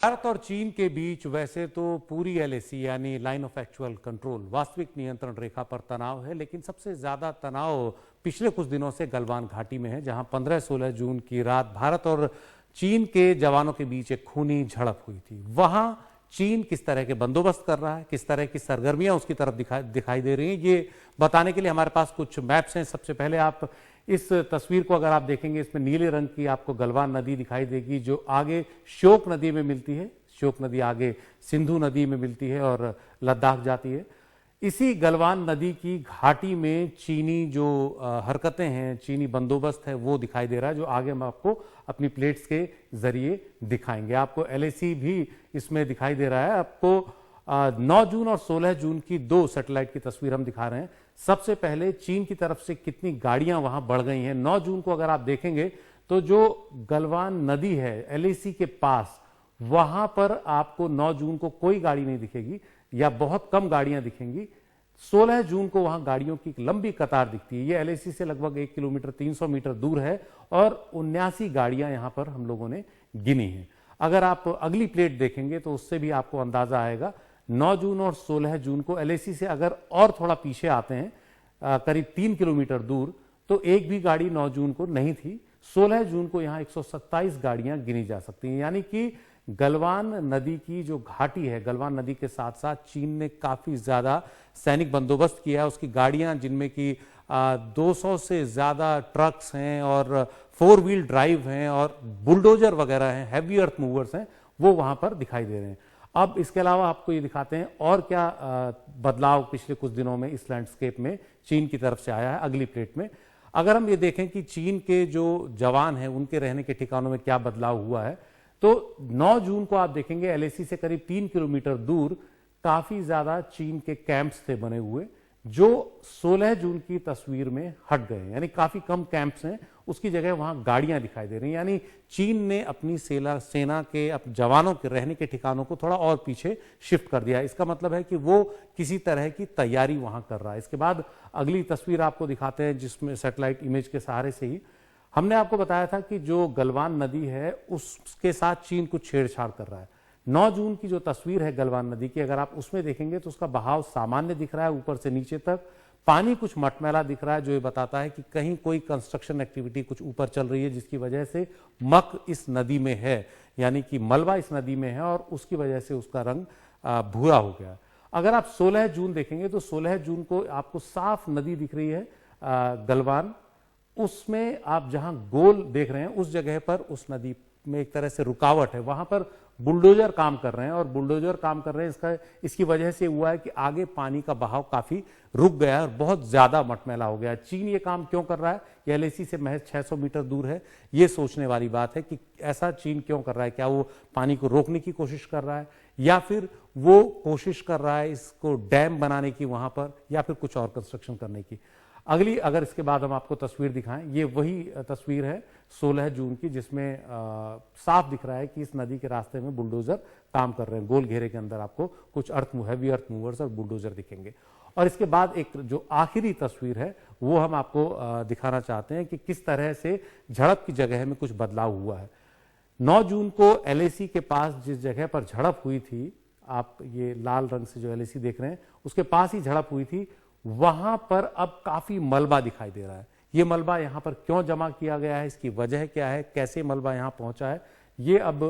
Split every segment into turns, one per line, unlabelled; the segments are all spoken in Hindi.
भारत और चीन के बीच वैसे तो पूरी एलएसी यानी लाइन ऑफ एक्चुअल कंट्रोल वास्तविक नियंत्रण रेखा पर तनाव है, लेकिन सबसे ज्यादा तनाव पिछले कुछ दिनों से गलवान घाटी में है, जहां 15-16 जून की रात भारत और चीन के जवानों के बीच एक खूनी झड़प हुई थी। वहां चीन किस तरह के बंदोबस्त कर रहा है, किस तरह की सरगर्मियां उसकी तरफ दिखाई दे रही हैं, ये बताने के लिए हमारे पास कुछ मैप्स हैं। सबसे पहले आप इस तस्वीर को अगर आप देखेंगे, इसमें नीले रंग की आपको गलवान नदी दिखाई देगी, जो आगे श्योक नदी में मिलती है। श्योक नदी आगे सिंधु नदी में मिलती है और लद्दाख जाती है। इसी गलवान नदी की घाटी में चीनी जो हरकतें हैं, चीनी बंदोबस्त है, वो दिखाई दे रहा है, जो आगे हम आपको अपनी प्लेट्स के जरिए दिखाएंगे। आपको एलएसी भी इसमें दिखाई दे रहा है। आपको 9 जून और 16 जून की 2 सैटेलाइट की तस्वीर हम दिखा रहे हैं। सबसे पहले चीन की तरफ से कितनी गाड़ियां वहां बढ़ गई हैं। 9 जून को अगर आप देखेंगे तो जो गलवान नदी है एलएसी के पास, वहां पर आपको 9 जून को कोई गाड़ी नहीं दिखेगी या बहुत कम गाड़ियां दिखेंगी। 16 जून को वहां गाड़ियों की एक लंबी कतार दिखती है। ये एलएसी से लगभग 1 किलोमीटर 300 मीटर दूर है और 79 गाड़ियां यहां पर हम लोगों ने गिनी है। अगर आप अगली प्लेट देखेंगे तो उससे भी आपको अंदाजा आएगा। 9 जून और 16 जून को एलएसी से अगर और थोड़ा पीछे आते हैं, करीब 3 किलोमीटर दूर, तो एक भी गाड़ी 9 जून को नहीं थी। 16 जून को यहां 127 गाड़ियां गिनी जा सकती हैं। यानी कि गलवान नदी की जो घाटी है, गलवान नदी के साथ साथ चीन ने काफी ज्यादा सैनिक बंदोबस्त किया है। उसकी गाड़ियां, जिनमें कि 200 से ज्यादा ट्रक्स हैं और 4 व्हील ड्राइव हैं और बुलडोजर वगैरह हैं, हैवी अर्थ मूवर्स हैं, वो वहां पर दिखाई दे रहे हैं। अब इसके अलावा आपको ये दिखाते हैं और क्या बदलाव पिछले कुछ दिनों में इस लैंडस्केप में चीन की तरफ से आया है अगली प्लेट में। अगर हम ये देखें कि चीन के जो जवान हैं उनके रहने के ठिकानों में क्या बदलाव हुआ है, तो 9 जून को आप देखेंगे एलएसी से करीब 3 किलोमीटर दूर काफी ज्यादा चीन के कैंप्स थे बने हुए, जो 16 जून की तस्वीर में हट गए। यानी काफी कम कैंप्स हैं, उसकी जगह वहां गाड़ियां दिखाई दे रही हैं। यानी चीन ने अपनी सेना के जवानों के रहने के ठिकानों को थोड़ा और पीछे शिफ्ट कर दिया। इसका मतलब है कि वो किसी तरह की तैयारी वहां कर रहा है। इसके बाद अगली तस्वीर आपको दिखाते हैं, जिसमें सैटेलाइट इमेज के सहारे से ही हमने आपको बताया था कि जो गलवान नदी है उसके साथ चीन कुछ छेड़छाड़ कर रहा है। 9 जून की जो तस्वीर है गलवान नदी की, अगर आप उसमें देखेंगे तो उसका बहाव सामान्य दिख रहा है ऊपर से नीचे तक। पानी कुछ मटमैला दिख रहा है, जो ये बताता है कि कहीं कोई कंस्ट्रक्शन एक्टिविटी कुछ ऊपर चल रही है, जिसकी वजह से मक इस नदी में है, यानी कि मलबा इस नदी में है और उसकी वजह से उसका रंग भूरा हो गया। अगर आप 16 जून देखेंगे तो 16 जून को आपको साफ नदी दिख रही है गलवान। उसमें आप जहां गोल देख रहे हैं उस जगह पर उस नदी में एक तरह से रुकावट है, वहां पर बुलडोजर काम कर रहे हैं और बुलडोजर काम कर रहे हैं। इसकी वजह से हुआ है कि आगे पानी का बहाव काफी रुक गया है और बहुत ज्यादा मटमैला हो गया है। चीन ये काम क्यों कर रहा है? ये एलएसी से महज 600 मीटर दूर है। ये सोचने वाली बात है कि ऐसा चीन क्यों कर रहा है। क्या वो पानी को रोकने की कोशिश कर रहा है, या फिर वो कोशिश कर रहा है इसको डैम बनाने की वहां पर, या फिर कुछ और कंस्ट्रक्शन करने की। अगली, अगर इसके बाद हम आपको तस्वीर दिखाएं, ये वही तस्वीर है 16 जून की, जिसमें साफ दिख रहा है कि इस नदी के रास्ते में बुलडोजर काम कर रहे हैं। गोल घेरे के अंदर आपको कुछ हैवी अर्थ मूवर्स और बुलडोजर दिखेंगे। और इसके बाद एक जो आखिरी तस्वीर है वो हम आपको दिखाना चाहते हैं कि किस तरह से झड़प की जगह में कुछ बदलाव हुआ है। 9 जून को एलएसी के पास जिस जगह पर झड़प हुई थी, आप ये लाल रंग से जो एलएसी देख रहे हैं उसके पास ही झड़प हुई थी, वहां पर अब काफी मलबा दिखाई दे रहा है। ये मलबा यहां पर क्यों जमा किया गया है, इसकी वजह क्या है, कैसे मलबा यहां पहुंचा है, ये अब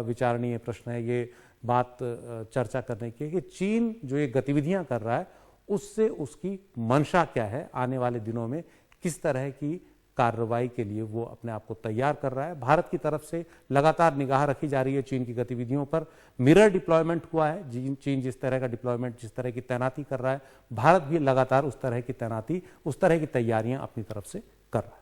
विचारणीय प्रश्न है। ये बात चर्चा करने की है कि चीन जो ये गतिविधियां कर रहा है उससे उसकी मंशा क्या है, आने वाले दिनों में किस तरह की कार्रवाई के लिए वो अपने आप को तैयार कर रहा है। भारत की तरफ से लगातार निगाह रखी जा रही है चीन की गतिविधियों पर। मिरर डिप्लॉयमेंट हुआ है, चीन जिस तरह का डिप्लॉयमेंट, जिस तरह की तैनाती कर रहा है, भारत भी लगातार उस तरह की तैनाती, उस तरह की तैयारियां अपनी तरफ से कर रहा है।